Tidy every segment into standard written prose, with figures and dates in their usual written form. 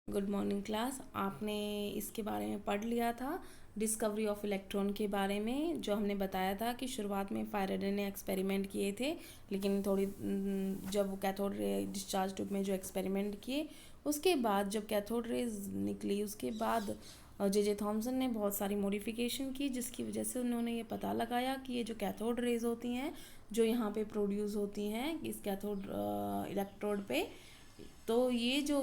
Good morning class. आपने इसके बारे में पढ़ लिया था, डिस्कवरी ऑफ इलेक्ट्रॉन के बारे में, जो हमने बताया था कि शुरुआत में फैराडे ने एक्सपेरिमेंट किए थे, लेकिन जब वो कैथोड रे डिस्चार्ज ट्यूब में जो एक्सपेरिमेंट किए, उसके बाद जब कैथोड रेज निकली, उसके बाद जे थॉमसन ने बहुत सारी मॉडिफिकेशन की, जिसकी वजह से उन्होंने ये पता लगाया कि ये जो कैथोड रेज होती हैं, जो यहाँ पे प्रोड्यूस होती हैं इस कैथोड इलेक्ट्रोड पे, तो ये जो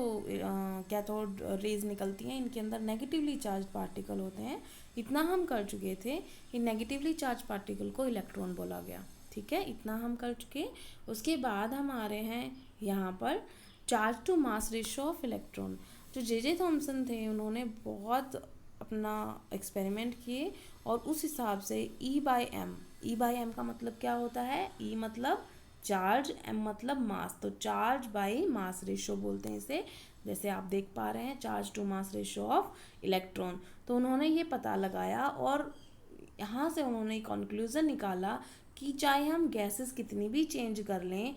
कैथोड रेज निकलती हैं, इनके अंदर नेगेटिवली चार्ज पार्टिकल होते हैं। इतना हम कर चुके थे कि नेगेटिवली चार्ज पार्टिकल को इलेक्ट्रॉन बोला गया। ठीक है, इतना हम कर चुके। उसके बाद हम आ रहे हैं यहाँ पर charge to mass ratio of electron. जो जे थॉमसन थे, उन्होंने बहुत अपना एक्सपेरिमेंट किए और उस हिसाब से ई बाई एम का मतलब क्या होता है? ई मतलब चार्ज, एम मतलब मास, तो चार्ज बाई मास रेशियो बोलते हैं इसे। जैसे आप देख पा रहे हैं, charge to mass ratio of electron. तो उन्होंने ये पता लगाया और यहाँ से उन्होंने कंक्लूजन निकाला कि चाहे हम गैसेस कितनी भी चेंज कर लें,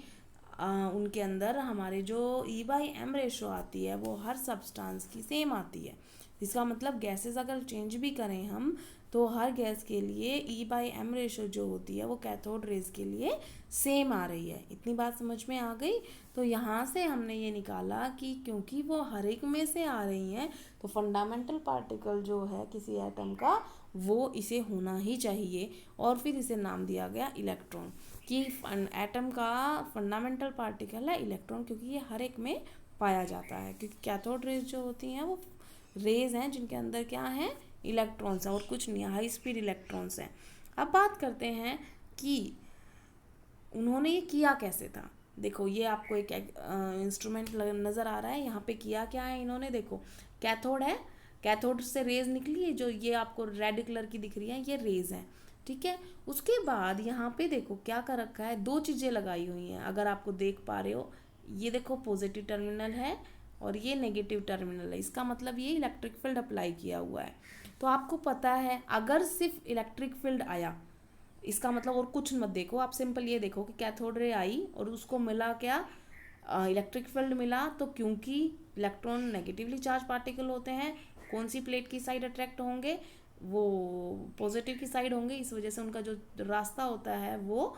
उनके अंदर हमारे जो ई बाई एम रेशो आती है वो हर सब्सटेंस की सेम आती है। इसका मतलब गैसेस अगर चेंज भी करें हम, तो हर गैस के लिए ई बाई एम रेशो जो होती है वो कैथोड रेज के लिए सेम आ रही है। इतनी बात समझ में आ गई। तो यहाँ से हमने ये निकाला कि क्योंकि वो हर एक में से आ रही हैं, तो फंडामेंटल पार्टिकल जो है किसी एटम का, वो इसे होना ही चाहिए। और फिर इसे नाम दिया गया इलेक्ट्रॉन, कि एटम का फंडामेंटल पार्टिकल है इलेक्ट्रॉन, क्योंकि ये हर एक में पाया जाता है। क्योंकि कैथोड रेज जो होती हैं वो रेज हैं जिनके अंदर क्या है? इलेक्ट्रॉन्स हैं और कुछ नहीं, हाई स्पीड इलेक्ट्रॉन्स हैं। अब बात करते हैं कि उन्होंने ये किया कैसे था। देखो, ये आपको एक इंस्ट्रूमेंट नज़र आ रहा है। यहाँ पे किया क्या है इन्होंने? देखो, कैथोड है, कैथोड से रेज निकली है, जो ये आपको रेड कलर की दिख रही है, ये रेज है। ठीक है, उसके बाद यहाँ पे देखो क्या कर रखा है, दो चीज़ें लगाई हुई हैं। अगर आपको देख पा रहे हो, ये देखो पॉजिटिव टर्मिनल है और ये नेगेटिव टर्मिनल है। इसका मतलब ये इलेक्ट्रिक फील्ड अप्लाई किया हुआ है। तो आपको पता है, अगर सिर्फ इलेक्ट्रिक फील्ड आया, इसका मतलब और कुछ मत देखो, आप सिंपल ये देखो कि कैथोड रे आई और उसको मिला क्या? इलेक्ट्रिक फील्ड मिला। तो क्योंकि इलेक्ट्रॉन नेगेटिवली चार्ज पार्टिकल होते हैं, कौन सी प्लेट की साइड अट्रैक्ट होंगे? वो पॉजिटिव की साइड होंगे। इस वजह से उनका जो रास्ता होता है वो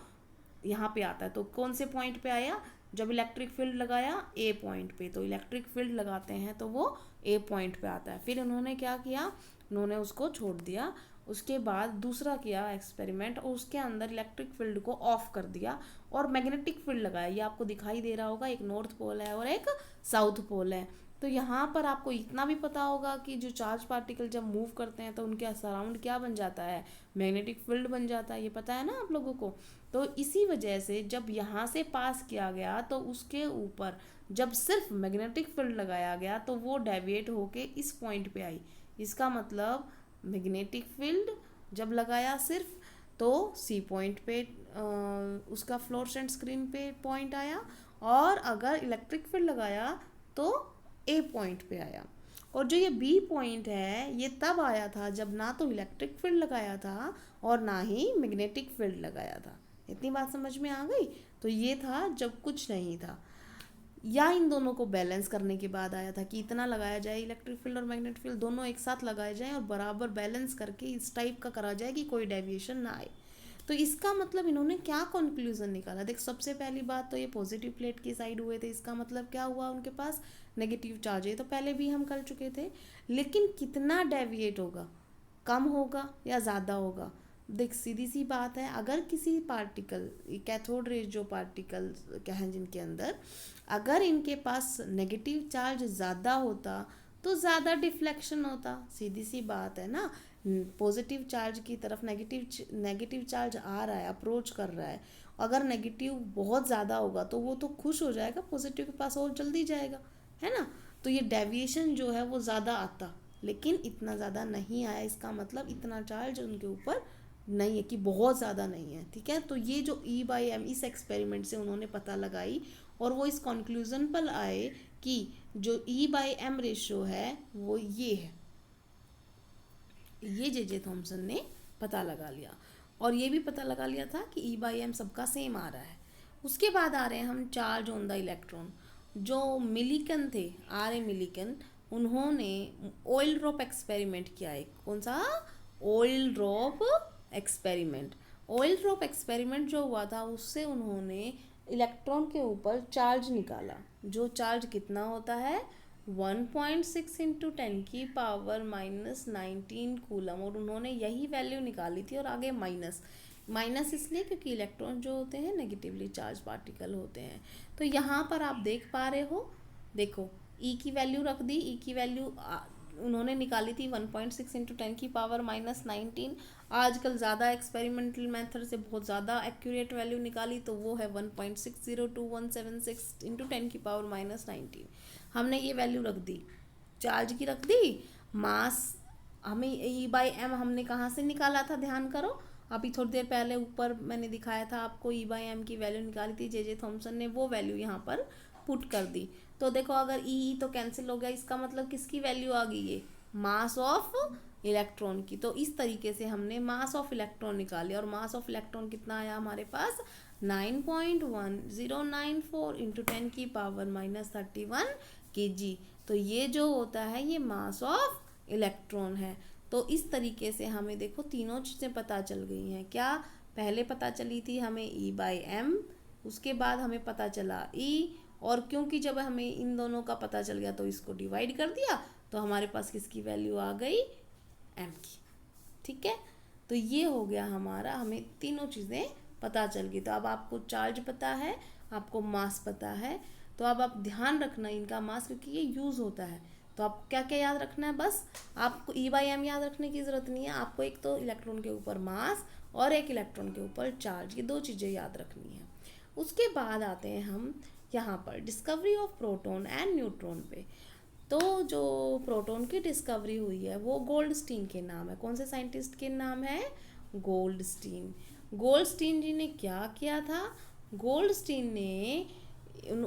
यहाँ पे आता है। तो कौन से पॉइंट पे आया? जब इलेक्ट्रिक फील्ड लगाया ए पॉइंट पे, तो इलेक्ट्रिक फील्ड लगाते हैं तो वो ए पॉइंट पे आता है। फिर उन्होंने क्या किया? उन्होंने उसको छोड़ दिया। उसके बाद दूसरा किया एक्सपेरिमेंट और उसके अंदर इलेक्ट्रिक फील्ड को ऑफ कर दिया और मैग्नेटिक फील्ड लगाया। ये आपको दिखाई दे रहा होगा, एक नॉर्थ पोल है और एक साउथ पोल है। तो यहाँ पर आपको इतना भी पता होगा कि जो चार्ज पार्टिकल जब मूव करते हैं तो उनके सराउंड क्या बन जाता है? मैग्नेटिक फील्ड बन जाता है। ये पता है ना आप लोगों को। तो इसी वजह से जब यहाँ से पास किया गया, तो उसके ऊपर जब सिर्फ मैग्नेटिक फील्ड लगाया गया, तो वो डेविएट होके इस पॉइंट पे आई। इसका मतलब मैग्नेटिक फील्ड जब लगाया सिर्फ, तो सी पॉइंट पे उसका फ्लोरेसेंट स्क्रीन पे पॉइंट आया, और अगर इलेक्ट्रिक फील्ड लगाया तो ए पॉइंट पे आया। और जो ये बी पॉइंट है, ये तब आया था जब ना तो इलेक्ट्रिक फील्ड लगाया था और ना ही मैग्नेटिक फील्ड लगाया था। इतनी बात समझ में आ गई। तो ये था जब कुछ नहीं था, या इन दोनों को बैलेंस करने के बाद आया था कि इतना लगाया जाए, इलेक्ट्रिक फील्ड और मैग्नेटिक फील्ड दोनों एक साथ लगाए जाएं और बराबर बैलेंस करके इस टाइप का करा जाए कि कोई डेविएशन ना आए। तो इसका मतलब इन्होंने क्या कंक्लूजन निकाला? देख, सबसे पहली बात तो ये पॉजिटिव प्लेट की साइड हुए थे। इसका मतलब क्या हुआ? उनके पास नेगेटिव चार्ज है। तो पहले भी हम कर चुके थे। लेकिन कितना डेविएट होगा? कम होगा या ज़्यादा होगा? देख, सीधी सी बात है, अगर किसी पार्टिकल, कैथोड रेज जो पार्टिकल क्या हैं जिनके अंदर, अगर इनके पास नेगेटिव चार्ज ज़्यादा होता तो ज़्यादा डिफ्लेक्शन होता। सीधी सी बात है ना। पॉजिटिव चार्ज की तरफ नेगेटिव चार्ज आ रहा है, अप्रोच कर रहा है। अगर नेगेटिव बहुत ज़्यादा होगा तो वो तो खुश हो जाएगा, पॉजिटिव के पास और जल्दी जाएगा, है ना। तो ये डेविएशन जो है वो ज़्यादा आता, लेकिन इतना ज़्यादा नहीं आया। इसका मतलब इतना चार्ज उनके ऊपर नहीं है, कि बहुत ज़्यादा नहीं है। ठीक है, तो ये जो ई बाई एम इस एक्सपेरिमेंट से उन्होंने पता लगाई और वो इस कंक्लूजन पर आए कि जो ई बाई एम रेशियो है वो ये है। ये जे थॉमसन ने पता लगा लिया और ये भी पता लगा लिया था कि ई बाई एम सबका सेम आ रहा है। उसके बाद आ रहे हैं हम चार्ज ऑन द इलेक्ट्रॉन। जो मिलिकन थे, आर ए मिलिकन, उन्होंने ऑयल ड्रॉप एक्सपेरिमेंट किया है। कौन सा? Oil drop experiment. Oil drop experiment जो हुआ था उससे उन्होंने इलेक्ट्रॉन के ऊपर चार्ज निकाला, जो चार्ज कितना होता है 1.6 इंटू 10⁻⁻19 कूलम, और उन्होंने यही वैल्यू निकाली थी। और आगे माइनस, माइनस इसलिए क्योंकि इलेक्ट्रॉन जो होते हैं नेगेटिवली चार्ज पार्टिकल होते हैं। तो यहाँ पर आप देख पा रहे हो, देखो ई की वैल्यू रख दी, ई की वैल्यू उन्होंने निकाली थी 1.6 इंटू 10⁻⁻19। आजकल ज़्यादा एक्सपेरिमेंटल मेथड से बहुत ज़्यादा एक्यूरेट वैल्यू निकाली, तो वो है 1.602176 इंटू 10⁻⁻19। हमने ये वैल्यू रख दी, चार्ज की रख दी। मास हमें E/m हमने कहाँ से निकाला था, ध्यान करो। अभी थोड़ी देर पहले ऊपर मैंने दिखाया था आपको, E/m की वैल्यू निकाली थी, जे थॉमसन ने वो वैल्यू यहाँ पर पुट कर दी। तो देखो अगर ई तो कैंसिल हो गया, इसका मतलब किसकी वैल्यू आ गई, ये मास ऑफ इलेक्ट्रॉन की। तो इस तरीके से हमने मास ऑफ इलेक्ट्रॉन निकाली, और मास ऑफ इलेक्ट्रॉन कितना आया हमारे पास 9.1094 इंटू 10⁻⁻31 kg। तो ये जो होता है ये मास ऑफ इलेक्ट्रॉन है। तो इस तरीके से हमें देखो तीनों चीज़ें पता चल गई हैं। क्या पहले पता चली थी हमें E/m, उसके बाद हमें पता चला E, और क्योंकि जब हमें इन दोनों का पता चल गया तो इसको डिवाइड कर दिया, तो हमारे पास किसकी वैल्यू आ गई, m की। ठीक है, तो ये हो गया हमारा, हमें तीनों चीज़ें पता चल गई। तो अब आपको चार्ज पता है, आपको मास पता है, तो अब आप ध्यान रखना इनका मास, क्योंकि ये यूज़ होता है। तो आप क्या क्या याद रखना है, बस आपको E/m याद रखने की ज़रूरत नहीं है। आपको एक तो इलेक्ट्रॉन के ऊपर मास और एक इलेक्ट्रॉन के ऊपर चार्ज, ये दो चीज़ें याद रखनी है। उसके बाद आते हैं हम यहाँ पर discovery of proton and neutron पे। तो जो प्रोटॉन की डिस्कवरी हुई है वो गोल्डस्टीन के नाम है। कौन से साइंटिस्ट के नाम है, गोल्डस्टीन। गोल्डस्टीन जी ने क्या किया था, गोल्डस्टीन ने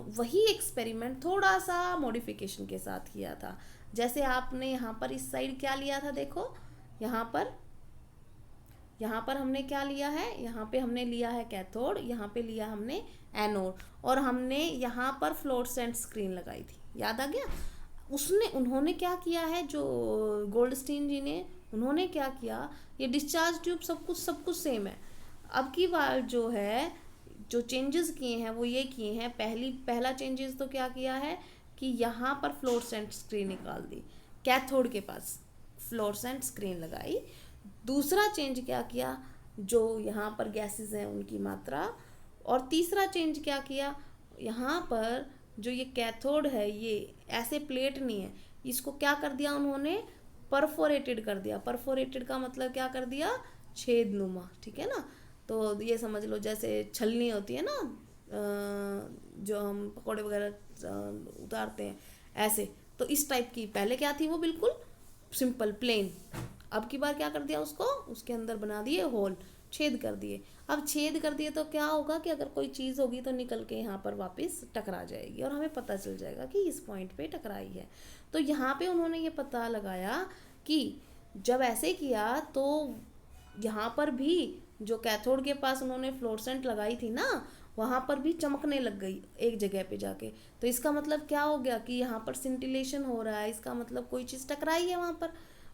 वही एक्सपेरिमेंट थोड़ा सा मॉडिफिकेशन के साथ किया था। जैसे आपने यहाँ पर इस साइड क्या लिया था, देखो यहाँ पर हमने क्या लिया है, यहाँ पे हमने लिया है कैथोड, यहाँ पे लिया हमने एनोड, और हमने यहाँ पर फ्लोरोसेंट स्क्रीन लगाई थी, याद आ गया। उन्होंने क्या किया है, जो गोल्डस्टीन जी ने, उन्होंने क्या किया, ये डिस्चार्ज ट्यूब सब कुछ सेम है। अब की बार जो है, जो चेंजेस किए हैं वो ये किए हैं, पहला चेंजेस तो क्या किया है कि यहाँ पर फ्लोरोसेंट स्क्रीन निकाल दी, कैथोड के पास फ्लोरोसेंट स्क्रीन लगाई। दूसरा चेंज क्या किया, जो यहाँ पर गैसेस हैं उनकी मात्रा, और तीसरा चेंज क्या किया, यहाँ पर जो ये कैथोड है ये ऐसे प्लेट नहीं है, इसको क्या कर दिया उन्होंने, परफोरेटेड कर दिया। परफोरेटेड का मतलब क्या कर दिया, छेदनुमा, ठीक है ना। तो ये समझ लो जैसे छलनी होती है ना, जो हम पकौड़े वगैरह उतारते हैं ऐसे, तो इस टाइप की। पहले क्या थी वो बिल्कुल सिंपल प्लेन, अब की बार क्या कर दिया, उसको उसके अंदर बना दिए होल, छेद कर दिए। अब छेद कर दिए तो क्या होगा कि अगर कोई चीज़ होगी तो निकल के यहाँ पर वापस टकरा जाएगी, और हमें पता चल जाएगा कि इस पॉइंट पे टकराई है। तो यहाँ पे उन्होंने ये पता लगाया कि जब ऐसे किया तो यहाँ पर भी जो कैथोड के पास उन्होंने फ्लोरोसेंट लगाई थी ना, वहाँ पर भी चमकने लग गई एक जगह पे जाके। तो इसका मतलब क्या हो गया कि यहाँ पर सिंटिलेशन हो रहा है, इसका मतलब कोई चीज़ टकराई है, वहाँ पर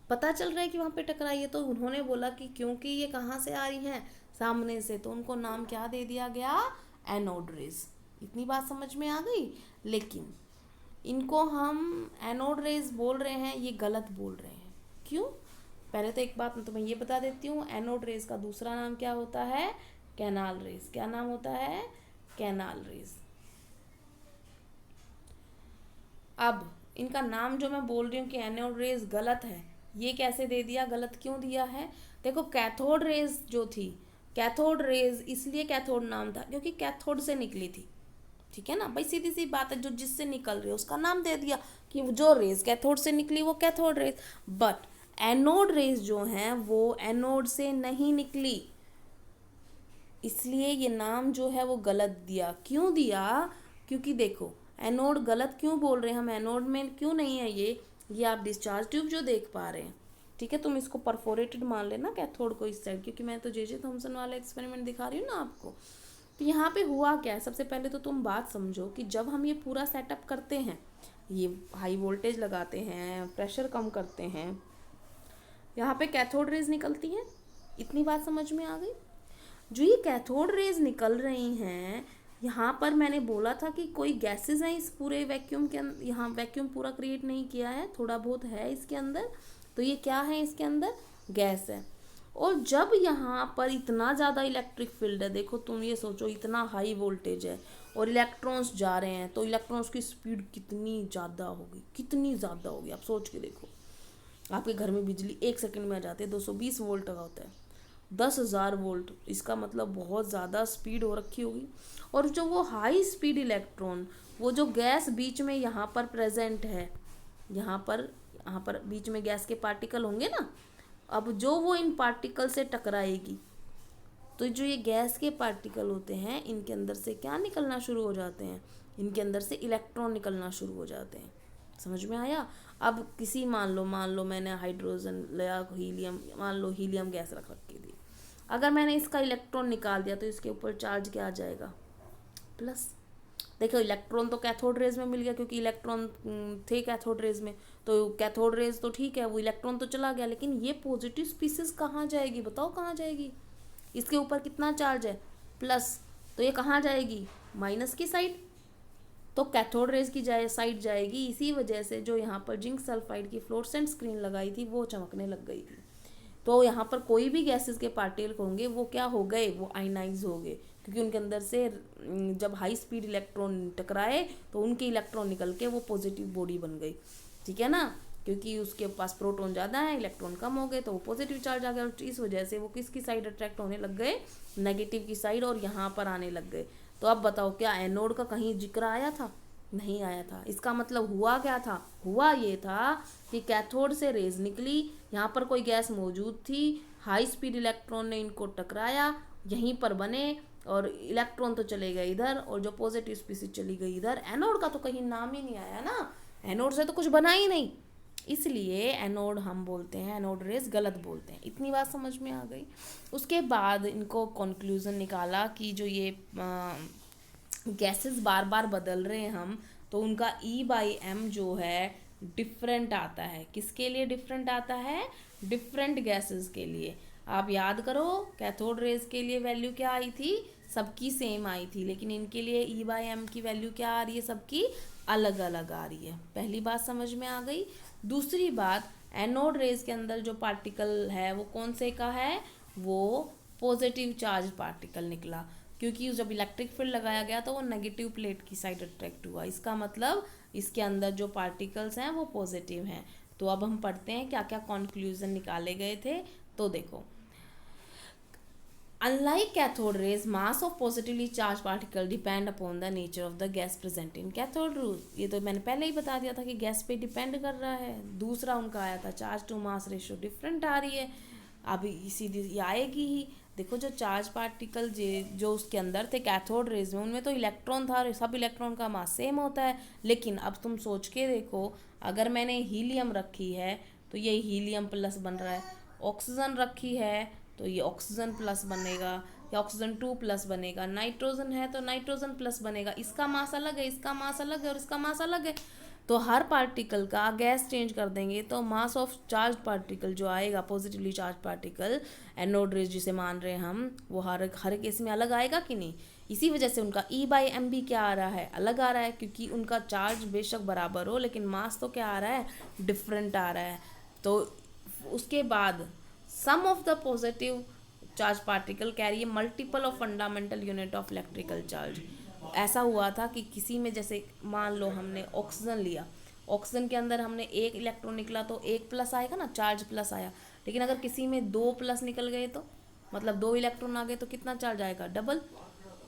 पता चल रहा है कि वहाँ पे टकराई है। तो उन्होंने बोला कि क्योंकि ये कहाँ से आ रही हैं, सामने से, तो उनको नाम क्या दे दिया गया, एनोड रेज। इतनी बात समझ में आ गई। लेकिन इनको हम एनोड रेज बोल रहे हैं, ये गलत बोल रहे हैं। क्यों, पहले तो एक बात मैं तुम्हें ये बता देती हूँ, एनोड रेज का दूसरा नाम क्या होता है, कैनाल रेज। क्या नाम होता है, कैनाल रेज। अब इनका नाम जो मैं बोल रही हूँ कि एनोड रेज गलत है, ये कैसे दे दिया, गलत क्यों दिया है। देखो कैथोड रेज जो थी, कैथोड रेज इसलिए कैथोड नाम था क्योंकि कैथोड से निकली थी, ठीक है ना भाई, सीधी सी बात है, जो जिससे निकल रही है उसका नाम दे दिया कि जो रेज कैथोड से निकली वो cathode rays. But anode rays जो हैं वो एनोड से नहीं निकली, इसलिए ये नाम जो है वो गलत दिया। क्यों दिया, क्योंकि देखो एनोड गलत क्यों बोल रहे हैं हम, एनोड में क्यों नहीं है ये आप डिस्चार्ज ट्यूब जो देख पा रहे हैं, ठीक है, तुम इसको परफोरेटेड मान लेना कैथोड को इस साइड, क्योंकि मैं तो जे थॉमसन वाला एक्सपेरिमेंट दिखा रही हूँ ना आपको। तो यहाँ पे हुआ क्या है, सबसे पहले तो तुम बात समझो कि जब हम ये पूरा सेटअप करते हैं, ये हाई वोल्टेज लगाते हैं, प्रेशर कम करते हैं, यहाँ पे कैथोड रेज निकलती हैं। इतनी बात समझ में आ गई। जो ये कैथोड रेज निकल रही हैं, यहाँ पर मैंने बोला था कि कोई गैसेस हैं इस पूरे वैक्यूम के अंदर, यहाँ वैक्यूम पूरा क्रिएट नहीं किया है, थोड़ा बहुत है इसके अंदर। तो ये क्या है, इसके अंदर गैस है। और जब यहाँ पर इतना ज़्यादा इलेक्ट्रिक फील्ड है, देखो तुम ये सोचो, इतना हाई वोल्टेज है और इलेक्ट्रॉन्स जा रहे हैं, तो इलेक्ट्रॉन्स की स्पीड कितनी ज़्यादा होगी, कितनी ज़्यादा होगी, आप सोच के देखो। आपके घर में बिजली 1 सेकंड में आ जाती है, 220 वोल्ट का होता है, 10,000 वोल्ट, इसका मतलब बहुत ज़्यादा स्पीड हो रखी होगी। और जो वो हाई स्पीड इलेक्ट्रॉन, वो जो गैस बीच में यहाँ पर प्रेजेंट है, यहाँ पर बीच में गैस के पार्टिकल होंगे ना, अब जो वो इन पार्टिकल से टकराएगी, तो जो ये गैस के पार्टिकल होते हैं, इनके अंदर से क्या निकलना शुरू हो जाते हैं, इनके अंदर से इलेक्ट्रॉन निकलना शुरू हो जाते हैं। समझ में आया। अब किसी मान लो मैंने हाइड्रोजन लिया, हीलियम, मान लो हीलियम गैस रख रखी थी, अगर मैंने इसका इलेक्ट्रॉन निकाल दिया तो इसके ऊपर चार्ज क्या आ जाएगा, प्लस। देखो इलेक्ट्रॉन तो कैथोड रेज में मिल गया, क्योंकि इलेक्ट्रॉन थे कैथोड रेज में, तो कैथोड रेज तो ठीक है, वो इलेक्ट्रॉन तो चला गया, लेकिन ये पॉजिटिव स्पीसीज कहाँ जाएगी, बताओ कहाँ जाएगी। इसके ऊपर कितना चार्ज है, प्लस, तो ये कहाँ जाएगी, माइनस की साइड। तो कैथोड रेज की साइड जाएगी। इसी वजह से जो यहाँ पर जिंक सल्फाइड की फ्लोरेसेंट स्क्रीन लगाई थी वो चमकने लग गई थी। तो यहाँ पर कोई भी गैसेस के पार्टिकल होंगे वो क्या हो गए, वो आयनाइज हो गए, क्योंकि उनके अंदर से जब हाई स्पीड इलेक्ट्रॉन टकराए तो उनके इलेक्ट्रॉन निकल के वो पॉजिटिव बॉडी बन गई, ठीक है ना, क्योंकि उसके पास प्रोटॉन ज़्यादा है, इलेक्ट्रॉन कम हो गए, तो वो पॉजिटिव चार्ज आ गया, और इस वजह से वो किसकी साइड अट्रैक्ट होने लग गए, नेगेटिव की साइड, और यहाँ पर आने लग गए। तो अब बताओ, क्या एनोड का कहीं जिक्र आया था, नहीं आया था। इसका मतलब हुआ क्या था, हुआ ये था कि कैथोड से रेज निकली, यहाँ पर कोई गैस मौजूद थी, हाई स्पीड इलेक्ट्रॉन ने इनको टकराया, यहीं पर बने, और इलेक्ट्रॉन तो चले गए इधर, और जो पॉजिटिव स्पीसीज चली गई इधर। एनोड का तो कहीं नाम ही नहीं आया ना, एनोड से तो कुछ बना ही नहीं, इसलिए एनोड हम बोलते हैं, एनोड रेज गलत बोलते हैं। इतनी बात समझ में आ गई। उसके बाद इनको कंक्लूजन निकाला कि जो ये गैसेस बार बार बदल रहे हैं हम, तो उनका E/m जो है डिफरेंट आता है। किसके लिए डिफरेंट आता है, डिफरेंट गैसेस के लिए। आप याद करो, कैथोड रेज के लिए वैल्यू क्या आई थी, सबकी सेम आई थी, लेकिन इनके लिए E/m की वैल्यू क्या आ रही है, सबकी अलग अलग आ रही है। पहली बात समझ में आ गई। दूसरी बात, एनोड रेज के अंदर जो पार्टिकल है वो कौन से का है, वो पॉजिटिव चार्ज पार्टिकल निकला, क्योंकि जब इलेक्ट्रिक फील्ड लगाया गया तो वो नेगेटिव प्लेट की साइड अट्रैक्ट हुआ। इसका मतलब इसके अंदर जो पार्टिकल्स हैं वो पॉजिटिव हैं। तो अब हम पढ़ते हैं क्या क्या कंक्लूजन निकाले गए थे। तो देखो, Unlike cathode rays, mass of positively charged particle depend upon the nature of the gas present in cathode rays। ये तो मैंने पहले ही बता दिया था कि गैस पे डिपेंड कर रहा है। दूसरा उनका आया था charge to mass ratio different आ रही है, अभी सीधी आएगी ही। देखो जो चार्ज पार्टिकल जो उसके अंदर थे कैथोड रेज में, उनमें तो इलेक्ट्रॉन था, सब इलेक्ट्रॉन का मास सेम होता है। लेकिन अब तुम सोच के देखो, अगर मैंने हीलियम रखी है तो ये हीलियम प्लस बन रहा है, ऑक्सीजन रखी है तो ये ऑक्सीजन प्लस बनेगा, या ऑक्सीजन 2 प्लस बनेगा, नाइट्रोजन है तो नाइट्रोजन प्लस बनेगा। इसका मास अलग है, इसका मास अलग है, और इसका मास अलग है। तो हर पार्टिकल का गैस चेंज कर देंगे तो मास ऑफ चार्ज पार्टिकल जो आएगा, positively charge particle, anode rays जिसे मान रहे हैं हम, वो हर केस में अलग आएगा कि नहीं। इसी वजह से उनका E/m भी क्या आ रहा है, अलग आ रहा है, क्योंकि उनका चार्ज बेशक बराबर हो लेकिन मास तो क्या आ रहा है, डिफरेंट आ रहा है। तो उसके बाद sum of the positive charge particle carry multiple of fundamental unit of electrical charge. ऐसा हुआ था कि किसी में, जैसे मान लो हमने ऑक्सीजन लिया, ऑक्सीजन के अंदर हमने एक इलेक्ट्रॉन निकला तो एक प्लस आएगा ना, चार्ज प्लस आया। लेकिन अगर किसी में 2 प्लस निकल गए तो मतलब 2 इलेक्ट्रॉन आ गए तो कितना चार्ज आएगा, डबल।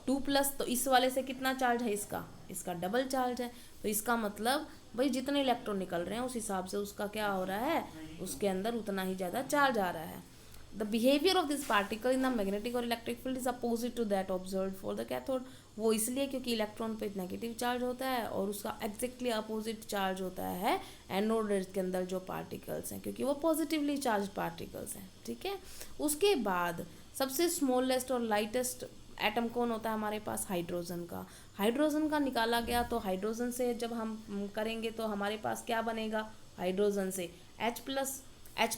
2 प्लस, तो इस वाले से कितना चार्ज है, इसका डबल चार्ज है। तो इसका मतलब भाई जितने इलेक्ट्रॉन निकल रहे हैं उस हिसाब से उसका क्या हो रहा है, उसके अंदर उतना ही ज़्यादा चार्ज आ रहा है। The behavior of this particle in the magnetic or electric field is opposite to that observed for the cathode। वो इसलिए क्योंकि इलेक्ट्रॉन पे नेगेटिव चार्ज होता है और उसका एग्जैक्टली अपोजिट चार्ज होता है एनोड रेज के अंदर जो पार्टिकल्स हैं, क्योंकि वो पॉजिटिवली चार्ज पार्टिकल्स हैं, ठीक है। उसके बाद सबसे स्मॉलेस्ट और लाइटेस्ट एटम कौन होता है हमारे पास, हाइड्रोजन का। हाइड्रोजन का निकाला गया, तो हाइड्रोजन से जब हम करेंगे तो हमारे पास क्या बनेगा, हाइड्रोजन से H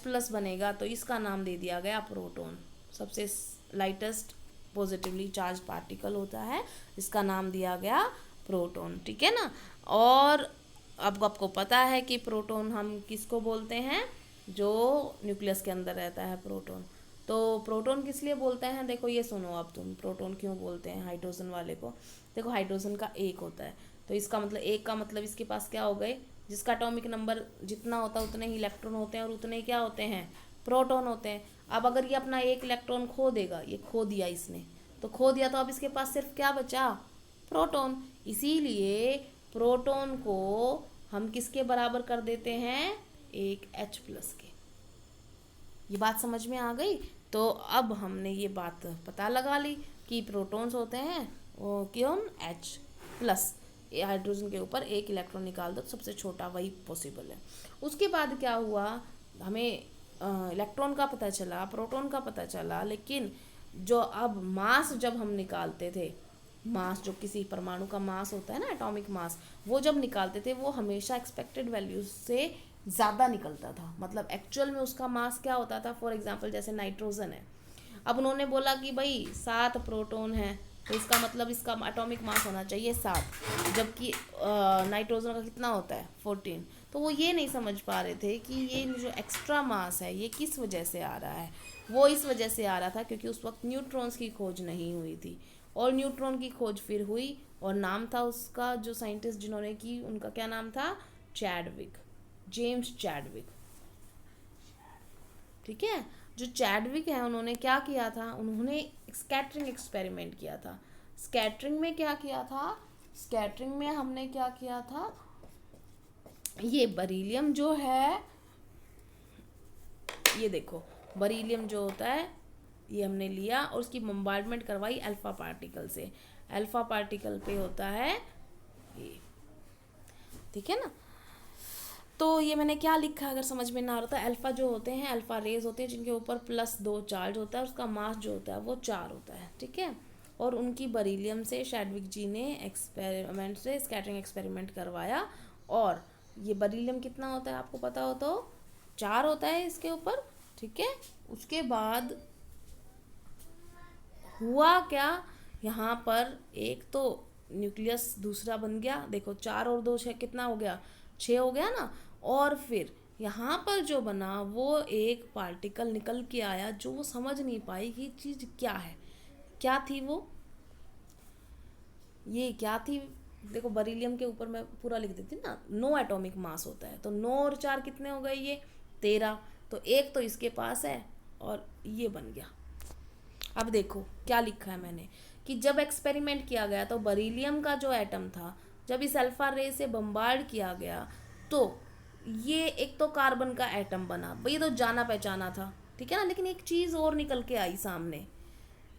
प्लस बनेगा, तो इसका नाम दे दिया गया प्रोटॉन। सबसे लाइटेस्ट पॉजिटिवली चार्ज पार्टिकल होता है, इसका नाम दिया गया प्रोटॉन, ठीक है ना। और अब आपको पता है कि प्रोटॉन हम किसको बोलते हैं, जो न्यूक्लियस के अंदर रहता है प्रोटॉन। तो प्रोटॉन किस लिए बोलते हैं, देखो ये सुनो, अब तुम प्रोटॉन क्यों बोलते हैं हाइड्रोजन वाले को। देखो हाइड्रोजन का एक होता है, तो इसका मतलब एक का मतलब इसके पास क्या हो गए, जिसका एटॉमिक नंबर जितना होता है उतने ही इलेक्ट्रॉन होते हैं और उतने ही क्या होते हैं, प्रोटॉन होते हैं। अब अगर ये अपना एक इलेक्ट्रॉन खो देगा, ये खो दिया इसने, तो खो दिया तो अब इसके पास सिर्फ क्या बचा, प्रोटॉन। इसीलिए प्रोटॉन को हम किसके बराबर कर देते हैं, एक H प्लस के। ये बात समझ में आ गई। तो अब हमने ये बात पता लगा ली कि प्रोटॉन्स होते हैं वो क्यों, H प्लस। हाइड्रोजन के ऊपर एक इलेक्ट्रॉन निकाल दो तो सबसे छोटा वही पॉसिबल है। उसके बाद क्या हुआ, हमें इलेक्ट्रॉन का पता चला, प्रोटॉन का पता चला, लेकिन जो अब मास जब हम निकालते थे, मास जो किसी परमाणु का मास होता है ना, एटॉमिक मास, वो जब निकालते थे वो हमेशा एक्सपेक्टेड वैल्यूज से ज़्यादा निकलता था। मतलब एक्चुअल में उसका मास क्या होता था, फॉर एग्जांपल जैसे नाइट्रोजन है, अब उन्होंने बोला कि भाई 7 प्रोटॉन है, तो इसका मतलब इसका एटॉमिक मास होना चाहिए 7, जबकि नाइट्रोजन का कितना होता है 14। तो वो ये नहीं समझ पा रहे थे कि ये जो एक्स्ट्रा मास है ये किस वजह से आ रहा है। वो इस वजह से आ रहा था क्योंकि उस वक्त न्यूट्रॉन्स की खोज नहीं हुई थी, और न्यूट्रॉन की खोज फिर हुई, और नाम था उसका, जो साइंटिस्ट जिन्होंने की, उनका क्या नाम था, चैडविक, जेम्स चैडविक, ठीक है। जो चैडविक है उन्होंने क्या किया था, उन्होंने स्कैटरिंग एक्सपेरिमेंट किया था। स्कैटरिंग में क्या किया था, स्कैटरिंग में हमने क्या किया था, ये बरीलियम जो है, ये देखो बरीलियम जो होता है ये हमने लिया और उसकी बम्बार्डमेंट करवाई अल्फा पार्टिकल से। अल्फा पार्टिकल पे होता है ये, ठीक है ना। तो ये मैंने क्या लिखा, अगर समझ में ना आ रहा था, अल्फा जो होते हैं, अल्फा रेज होते हैं जिनके ऊपर +2 चार्ज होता है, उसका मास जो होता है वो 4 होता है, ठीक है। और उनकी बरीलियम से शैडविक जी ने एक्सपेरिमेंट से स्कैटरिंग एक्सपेरिमेंट करवाया, और ये बरीलियम कितना होता है आपको पता हो तो 4 होता है इसके ऊपर, ठीक है। उसके बाद हुआ क्या, यहाँ पर एक तो न्यूक्लियस दूसरा बन गया, देखो 4 और 2 6 कितना हो गया, 6 हो गया ना। और फिर यहाँ पर जो बना वो एक पार्टिकल निकल के आया जो वो समझ नहीं पाई कि चीज़ क्या है, क्या थी वो, ये क्या थी। देखो बरीलियम के ऊपर मैं पूरा लिख देती ना, 9 एटॉमिक मास होता है, तो 9 और 4 कितने हो गए, ये 13, तो एक तो इसके पास है और ये बन गया। अब देखो क्या लिखा है मैंने, कि जब एक्सपेरिमेंट किया गया तो बरीलियम का जो एटम था, जब इस अल्फा रे से बम्बार्ड किया गया तो ये एक तो कार्बन का एटम बना, भाई ये तो जाना पहचाना था, ठीक है ना। लेकिन एक चीज़ और निकल के आई सामने,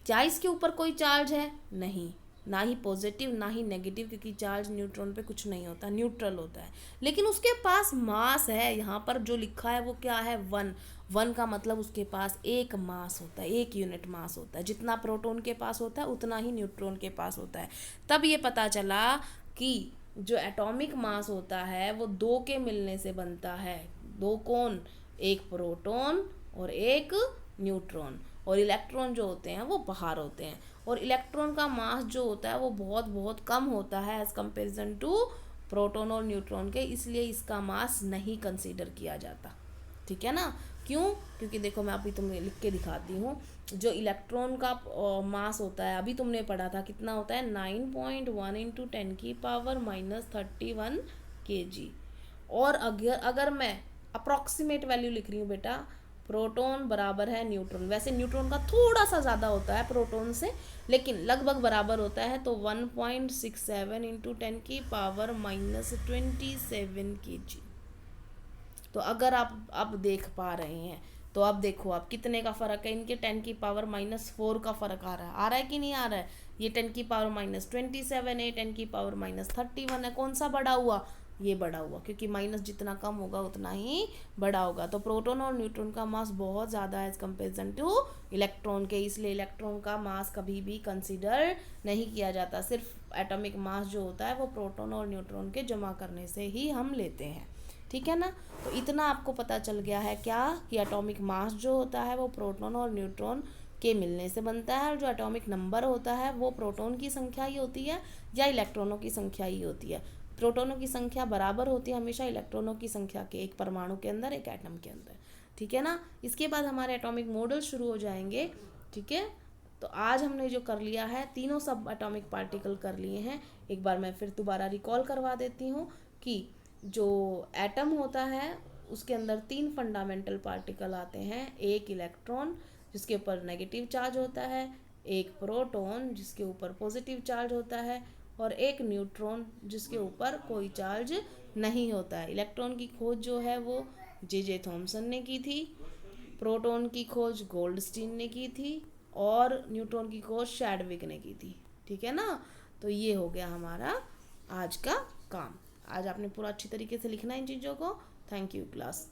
क्या इसके ऊपर कोई चार्ज है, नहीं, ना ही पॉजिटिव ना ही नेगेटिव, क्योंकि चार्ज न्यूट्रॉन पे कुछ नहीं होता, न्यूट्रल होता है। लेकिन उसके पास मास है, यहाँ पर जो लिखा है वो क्या है, 1 का मतलब उसके पास एक मास होता है, एक यूनिट मास होता है। जितना प्रोटॉन के पास होता है उतना ही न्यूट्रॉन के पास होता है। तब ये पता चला कि जो एटॉमिक मास होता है वो 2 के मिलने से बनता है। 2 कौन, एक प्रोटॉन और एक न्यूट्रॉन, और इलेक्ट्रॉन जो होते हैं वो बाहर होते हैं। और इलेक्ट्रॉन का मास जो होता है वो बहुत बहुत कम होता है एज कंपेरिजन टू प्रोटॉन और न्यूट्रॉन के, इसलिए इसका मास नहीं कंसीडर किया जाता, ठीक है ना। क्यों, क्योंकि देखो मैं अभी तुम्हें लिख के दिखाती हूँ, जो इलेक्ट्रॉन का मास होता है, अभी तुमने पढ़ा था कितना होता है, 9.1 × 10⁻³ kg। और अगर मैं अप्रॉक्सीमेट वैल्यू लिख रही हूँ बेटा, प्रोटॉन बराबर है न्यूट्रॉन, वैसे न्यूट्रॉन का थोड़ा सा ज़्यादा होता है प्रोटॉन से, लेकिन लगभग बराबर होता है, तो 1.67 × 10⁻27 kg। तो अगर आप अब देख पा रहे हैं तो अब देखो आप कितने का फ़र्क है, इनके 10⁻⁻4 का फ़र्क आ रहा है कि नहीं आ रहा है। ये 10⁻⁻27 है, 10⁻31 है, कौन सा बड़ा हुआ, ये बड़ा हुआ, क्योंकि माइनस जितना कम होगा उतना ही बड़ा होगा। तो प्रोटॉन और न्यूट्रॉन का मास बहुत ज़्यादा है एज कंपेरिजन टू इलेक्ट्रॉन के, इसलिए इलेक्ट्रॉन का मास कभी भी कंसीडर नहीं किया जाता। सिर्फ एटॉमिक मास जो होता है वो प्रोटॉन और न्यूट्रॉन के जमा करने से ही हम लेते हैं, ठीक है ना। तो इतना आपको पता चल गया है क्या, कि एटॉमिक मास जो होता है वो प्रोटॉन और न्यूट्रॉन के मिलने से बनता है, और जो एटॉमिक नंबर होता है वो प्रोटॉन की संख्या ही होती है या इलेक्ट्रॉनों की संख्या ही होती है। प्रोटॉनों की संख्या बराबर होती है हमेशा इलेक्ट्रॉनों की संख्या के, एक परमाणु के अंदर, एक एटम के अंदर, ठीक है ना। इसके बाद हमारे एटॉमिक मॉडल शुरू हो जाएंगे, ठीक है। तो आज हमने जो कर लिया है, तीनों सब एटॉमिक पार्टिकल कर लिए हैं। एक बार मैं फिर दोबारा रिकॉल करवा देती हूँ कि जो एटम होता है उसके अंदर 3 फंडामेंटल पार्टिकल आते हैं। एक इलेक्ट्रॉन जिसके ऊपर नेगेटिव चार्ज होता है, एक प्रोटॉन जिसके ऊपर पॉजिटिव चार्ज होता है, और एक न्यूट्रॉन जिसके ऊपर कोई चार्ज नहीं होता है। इलेक्ट्रॉन की खोज जो है वो जे थॉमसन ने की थी, प्रोटॉन की खोज गोल्डस्टीन ने की थी, और न्यूट्रॉन की खोज शैडविक ने की थी, ठीक है ना। तो ये हो गया हमारा आज का काम। आज आपने पूरा अच्छी तरीके से लिखना है इन चीज़ों को। Thank you class.